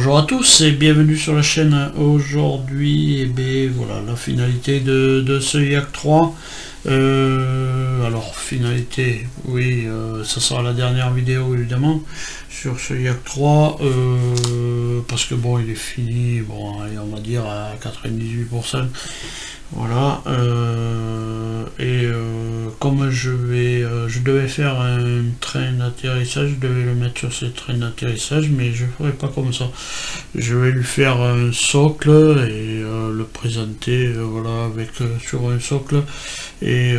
Bonjour à tous et bienvenue sur la chaîne. Aujourd'hui, voilà la finalité de ce Yak 3. Alors finalité, oui, ça sera la dernière vidéo évidemment sur ce Yak 3 parce que bon, il est fini, bon, allez, on va dire à 98%. Voilà, comme je devais faire un train d'atterrissage, je devais le mettre sur ce train d'atterrissage, mais je ferai pas comme ça. Je vais lui faire un socle et le présenter, voilà, avec sur un socle et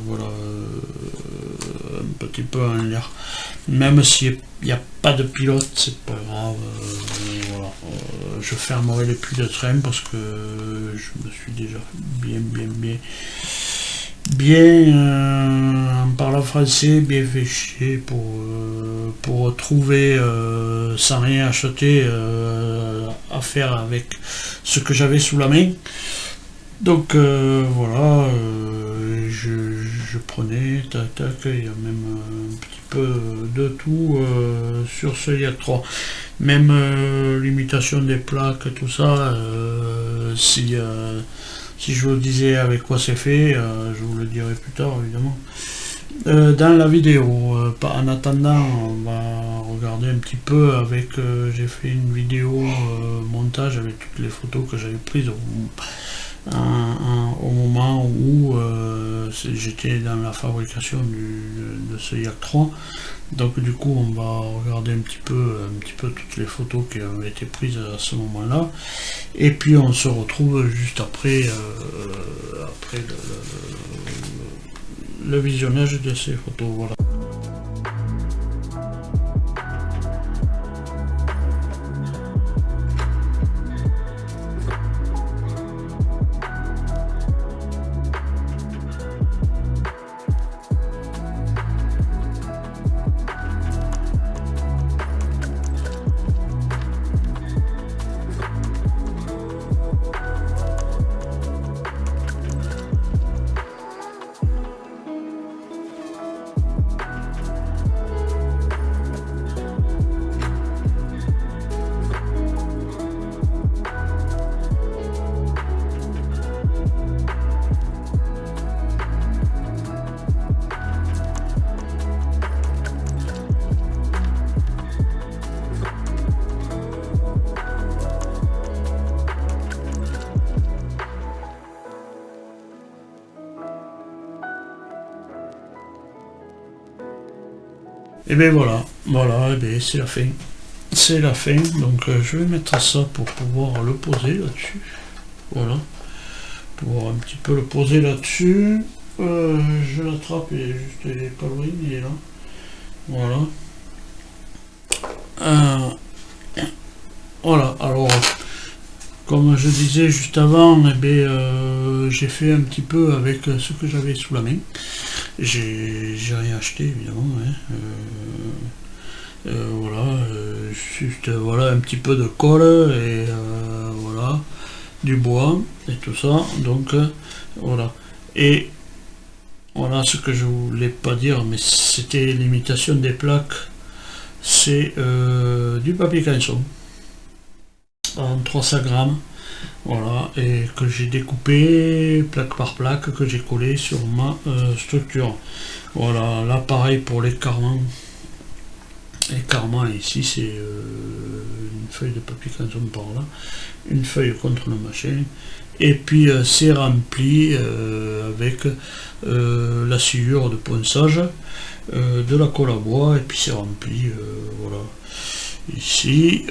voilà, un petit peu en l'air. Même s'il n'y a pas de pilote, c'est pas grave. Voilà, je fermerai les puits de train parce que je me suis déjà en parlant français, bien fait chier pour trouver sans rien acheter à faire avec ce que j'avais sous la main. Donc voilà, je prenais, tac tac, il y a même un petit peu de tout sur ce Yak 3. Même l'imitation des plaques, tout ça, si je vous disais avec quoi c'est fait, je vous le dirai plus tard évidemment. Dans la vidéo, en attendant, on va regarder un petit peu avec, j'ai fait une vidéo montage avec toutes les photos que j'avais prises au moment où j'étais dans la fabrication de ce Yak 3. Donc du coup on va regarder un petit peu toutes les photos qui avaient été prises à ce moment là, et puis on se retrouve juste après, le visionnage de ces photos. Voilà. Et bien voilà, et bien c'est la fin. C'est la fin, donc je vais mettre ça pour pouvoir le poser là-dessus. Voilà, pour un petit peu le poser là-dessus. Je l'attrape, il est pas loin, il est là. Voilà. Voilà, alors comme je disais juste avant, j'ai fait un petit peu avec ce que j'avais sous la main. J'ai rien acheté évidemment, hein. Voilà, juste voilà un petit peu de colle et voilà, du bois et tout ça. Donc voilà, et voilà ce que je voulais pas dire, mais c'était l'imitation des plaques. C'est du papier canson en 300 grammes. Voilà, et que j'ai découpé plaque par plaque, que j'ai collé sur ma structure. Voilà, là pareil pour l'écartement. L'écartement ici c'est une feuille de papier canson par là, une feuille contre le machin, et puis c'est rempli avec la sciure de ponçage, de la colle à bois, et puis c'est rempli, voilà, ici.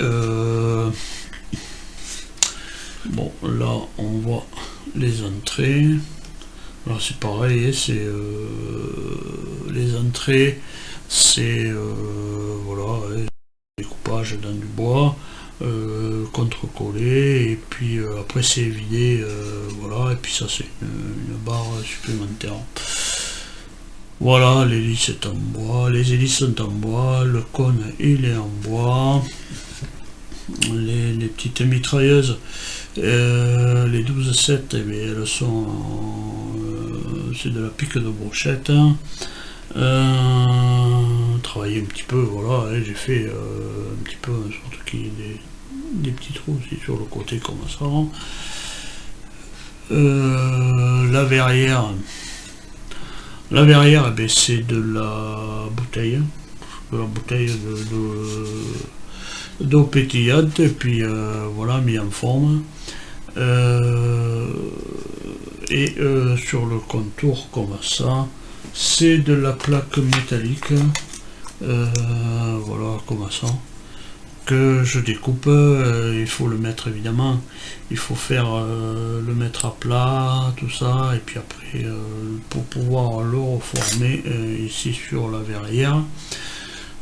Bon, là on voit les entrées. Alors c'est pareil, c'est les entrées, c'est voilà, découpage dans du bois, contre-collé, et puis après c'est vidé, voilà, et puis ça c'est une barre supplémentaire. Voilà, l'hélice est en bois, les hélices sont en bois, le cône il est en bois, les petites mitrailleuses, les 12-7, eh bien, elles sont c'est de la pique de brochette, hein. Travailler un petit peu, voilà, j'ai fait un petit peu en sorte qu'il y ait des petits trous aussi sur le côté comme ça. La verrière, eh ben, c'est de la bouteille d'eau pétillante, et puis voilà, mis en forme. Sur le contour comme ça, c'est de la plaque métallique, voilà, comme ça, que je découpe. Il faut le mettre, évidemment, il faut faire le mettre à plat, tout ça, et puis après pour pouvoir le reformer ici sur la verrière.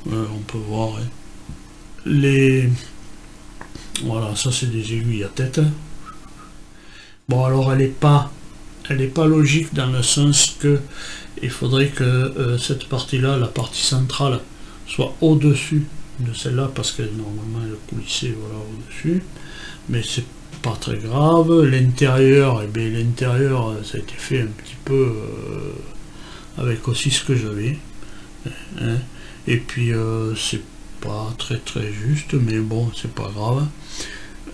On peut voir les, voilà, ça c'est des aiguilles à tête. Bon, alors elle n'est pas logique, dans le sens que il faudrait que cette partie-là, la partie centrale, soit au-dessus de celle-là, parce que normalement elle est coulissée, voilà, au-dessus. Mais c'est pas très grave. L'intérieur, eh bien l'intérieur, ça a été fait un petit peu avec aussi ce que j'avais. Hein. Et puis c'est pas très juste, mais bon, c'est pas grave.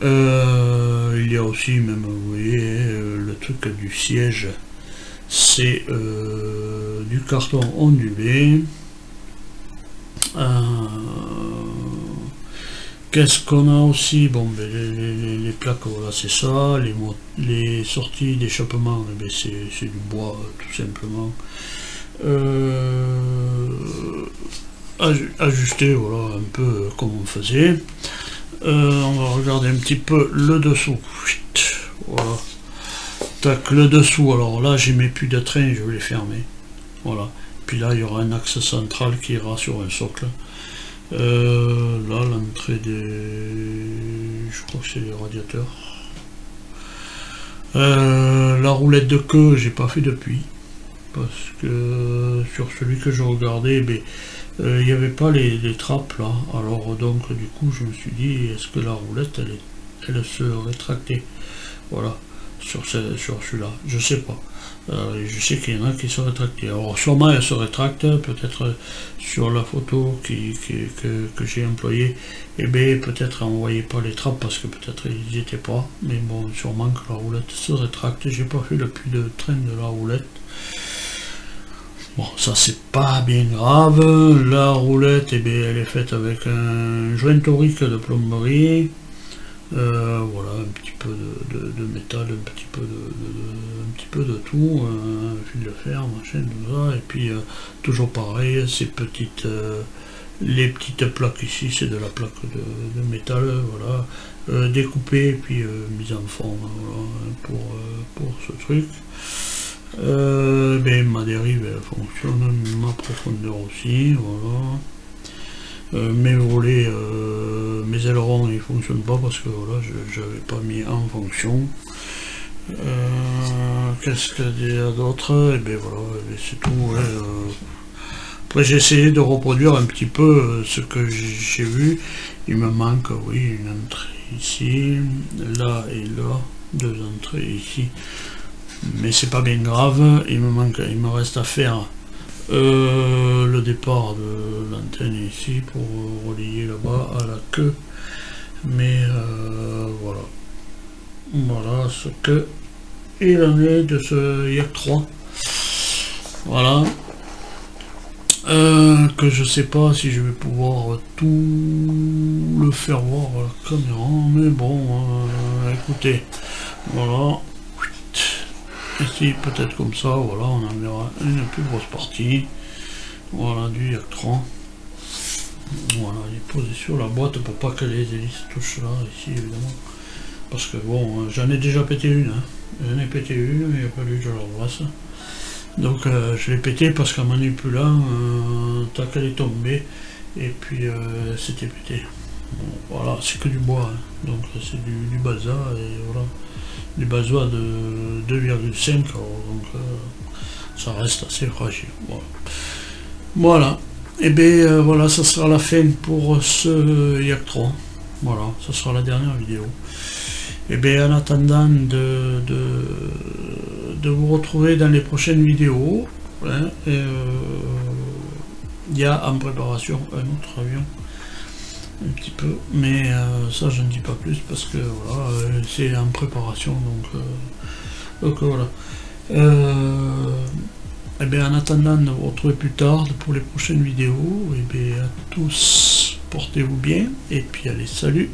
Il y a aussi, même, vous voyez, le truc du siège, c'est du carton ondulé. Qu'est-ce qu'on a aussi? Bon, ben, les plaques, voilà, c'est ça. Les sorties d'échappement, ben, c'est du bois, tout simplement. Ajuster, voilà, un peu comme on faisait. On va regarder un petit peu le dessous. Voilà. Tac, le dessous. Alors là, j'ai mes puits de train, je vais les fermer. Voilà. Puis là, il y aura un axe central qui ira sur un socle. Là, l'entrée des... je crois que c'est les radiateurs. La roulette de queue, j'ai pas fait depuis. Parce que sur celui que je regardais, ben, il n'y avait pas les trappes là. Alors donc du coup je me suis dit, est-ce que la roulette elle se rétractait? Voilà, sur celui-là, je sais pas. Je sais qu'il y en a qui se rétractaient. Alors sûrement elle se rétracte, peut-être sur la photo que j'ai employée, et bien peut-être on ne voyait pas les trappes parce que peut-être ils n'y étaient pas. Mais bon, sûrement que la roulette se rétracte. J'ai pas fait le puits de train de la roulette. Bon, ça c'est pas bien grave. La roulette, eh bien, elle est faite avec un joint torique de plomberie. Voilà, un petit peu de métal, un petit peu de tout, un fil de fer, machin, tout ça. Et puis toujours pareil, ces petites, les petites plaques ici, c'est de la plaque de métal, voilà, découpée et puis mise en forme, voilà, pour ce truc. Ben, ma dérive elle fonctionne, ma profondeur aussi, voilà. Mes volets, mes ailerons ils fonctionnent pas parce que voilà, je n'avais pas mis en fonction. Qu'est-ce qu'il y a d'autre? Et ben voilà, c'est tout. Ouais, après j'ai essayé de reproduire un petit peu ce que j'ai vu. Il me manque, oui, une entrée ici, là et là, deux entrées ici. Mais c'est pas bien grave, il me reste à faire le départ de l'antenne ici pour relier là-bas à la queue. Mais voilà ce que il en est de ce Yak 3. Voilà. Que je sais pas si je vais pouvoir tout le faire voir à la caméra, mais bon, écoutez, voilà. Ici, peut-être comme ça, voilà, on en verra une plus grosse partie. Voilà, du Yak 3. Voilà, il est posé sur la boîte pour pas que les hélices touchent là, ici, évidemment. Parce que bon, j'en ai déjà pété une, hein. J'en ai pété une, il a fallu que je la rebrasse. Donc, je l'ai pété parce qu'en manipulant, tant qu'elle est tombée, et puis c'était pété. Bon, voilà, c'est que du bois, hein. Donc c'est du balsa, et voilà. Du balsa de 2,5, donc ça reste assez fragile. Voilà. Et bien voilà, ça sera la fin pour ce Yak 3. Voilà, ça sera la dernière vidéo. Et bien en attendant de vous retrouver dans les prochaines vidéos, hein, il y a en préparation un autre avion un petit peu, mais ça je ne dis pas plus parce que voilà, c'est en préparation, donc voilà. Et bien en attendant de vous retrouver plus tard pour les prochaines vidéos, et bien à tous, portez-vous bien, et puis allez, salut!